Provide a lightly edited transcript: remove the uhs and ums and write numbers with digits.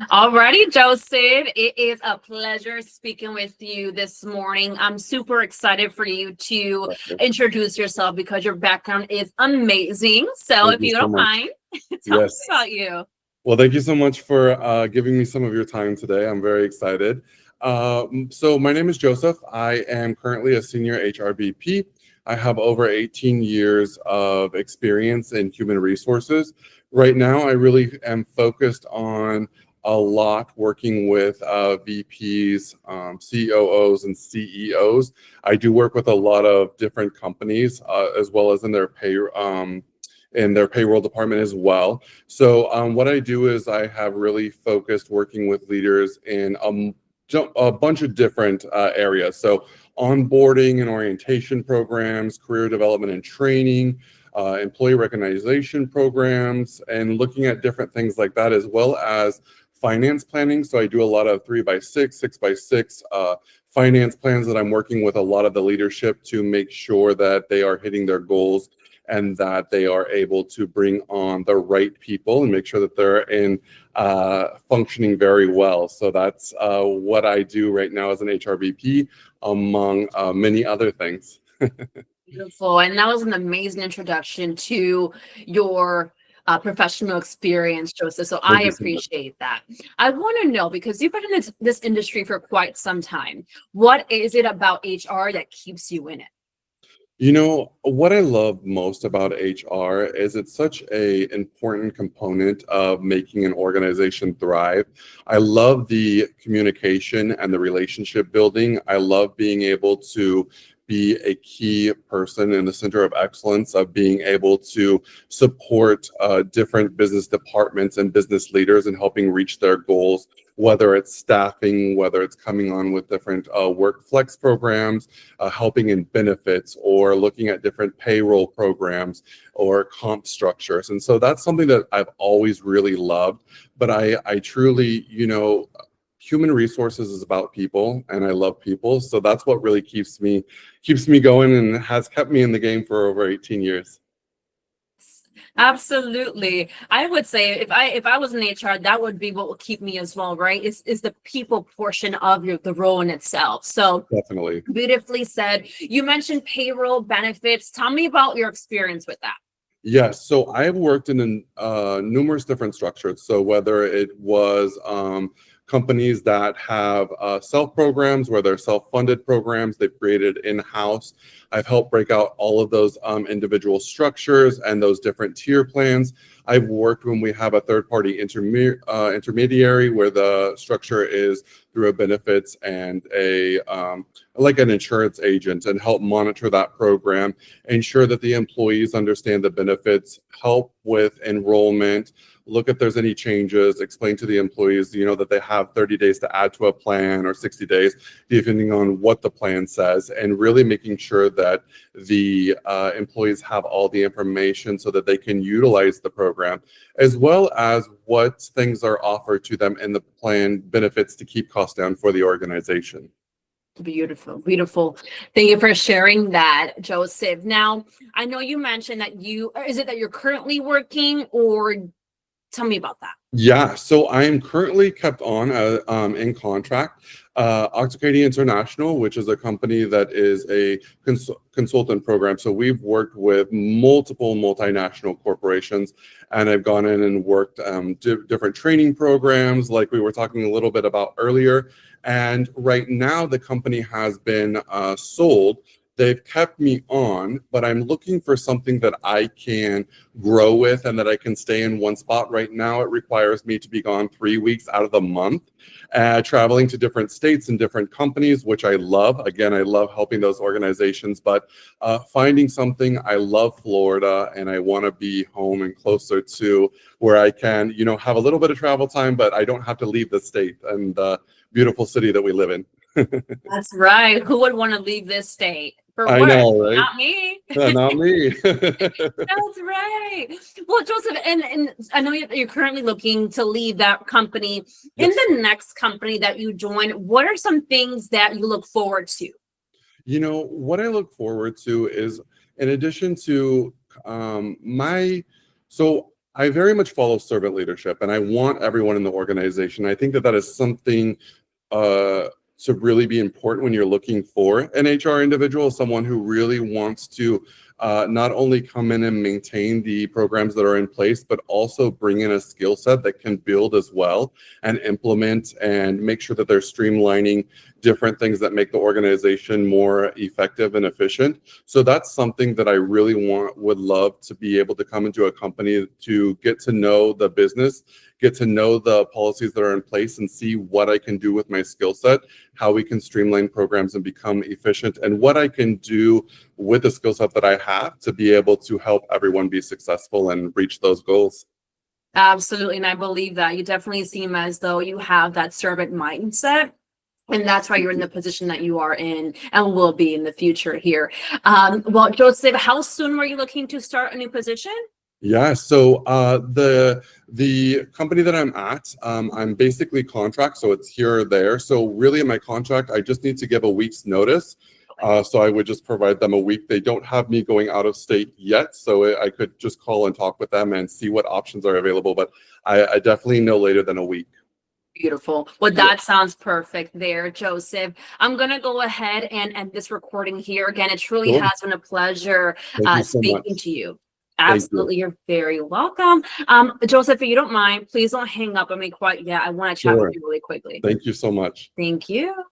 Alrighty, Joseph. It is a pleasure speaking with you this morning. I'm super excited for you to introduce yourself because your background is amazing. So, Thank if you you so don't much. mind, tell me Yes. about you. Well, thank you so much for giving me some of your time today. I'm very excited. So, my name is Joseph. I am currently a senior HRBP. I have over 18 years of experience in human resources. Right now, I really am focused on a lot working with VPs, COOs, and CEOs. I do work with a lot of different companies as well as in their payroll department as well. So what I do is I have really focused working with leaders in a bunch of different areas. So onboarding and orientation programs, career development and training, employee recognition programs, and looking at different things like that, as well as finance planning. So I do a lot of 3x6, 6x6 finance plans that I'm working with a lot of the leadership to make sure that they are hitting their goals and that they are able to bring on the right people and make sure that they're in functioning very well. So that's what I do right now as an HRBP, among many other things. Beautiful. And that was an amazing introduction to your professional experience, Joseph. So I Thank you so much. appreciate that. I want to know because you've been in this industry for quite some time. What is it about HR that keeps you in it? You know, what I love most about HR is it's such a important component of making an organization thrive. I love the communication and the relationship building. I love being able to be a key person in the center of excellence of being able to support different business departments and business leaders in helping reach their goals, whether it's staffing, whether it's coming on with different work flex programs, helping in benefits, or looking at different payroll programs or comp structures. And so that's something that I've always really loved. But I truly, human resources is about people, and I love people. So that's what really keeps me going and has kept me in the game for over 18 years. Absolutely. I would say if I was in HR, that would be what would keep me as well, right? Is the people portion of the role in itself. So Definitely. beautifully said. You mentioned payroll benefits. Tell me about your experience with that. Yes, so I've worked in numerous different structures. So whether it was companies that have self programs, where they're self-funded programs they've created in-house, I've helped break out all of those individual structures and those different tier plans. I've worked when we have a third-party intermediary where the structure is through a benefits and a like an insurance agent, and help monitor that program, ensure that the employees understand the benefits, help with enrollment, look if there's any changes, explain to the employees, that they have 30 days to add to a plan or 60 days, depending on what the plan says, and really making sure that the employees have all the information so that they can utilize the program, as well as what things are offered to them in the plan benefits to keep costs down for the organization. Beautiful, beautiful. Thank you for sharing that, Joseph. Now, I know you mentioned that or is it that you're currently working, or tell me about that? Yeah, so I am currently kept on in contract. Octocady International, which is a company that is a consultant program. So we've worked with multiple multinational corporations, and I've gone in and worked different training programs, like we were talking a little bit about earlier. And right now, the company has been sold. They've kept me on, but I'm looking for something that I can grow with and that I can stay in one spot. Right now, it requires me to be gone 3 weeks out of the month, traveling to different states and different companies, which I love. Again, I love helping those organizations, but finding something. I love Florida, and I want to be home and closer to where I can, have a little bit of travel time, but I don't have to leave the state and the beautiful city that we live in. That's right. Who would want to leave this state for I work? know, right? Not me. Not me. That's right. Well, Joseph, and I know you're currently looking to leave that company. In Yes. the next company that you join, what are some things that you look forward to? What I look forward to is, in addition to my, so I very much follow servant leadership, and I want everyone in the organization. I think that that is something to really be important when you're looking for an HR individual, someone who really wants to not only come in and maintain the programs that are in place, but also bring in a skill set that can build as well and implement and make sure that they're streamlining different things that make the organization more effective and efficient. So that's something that I really would love to be able to come into a company to get to know the business, get to know the policies that are in place, and see what I can do with my skill set, how we can streamline programs and become efficient, and what I can do with the skill set that I have to be able to help everyone be successful and reach those goals. Absolutely. And I believe that you definitely seem as though you have that servant mindset. And that's why you're in the position that you are in and will be in the future here. Well, Joseph, how soon were you looking to start a new position? Yeah, so the company that I'm at, I'm basically contract, so it's here or there. So really in my contract, I just need to give a week's notice. So I would just provide them a week. They don't have me going out of state yet, so I could just call and talk with them and see what options are available. But I definitely know later than a week. Beautiful. Well, that sounds perfect there, Joseph. I'm going to go ahead and end this recording here. Again, it truly Sure. has been a pleasure Thank you so speaking much. to you. Thank Absolutely. You're very welcome. Joseph, if you don't mind, please don't hang up on me quite yet. I want to chat Sure. with you really quickly. Thank you so much. Thank you.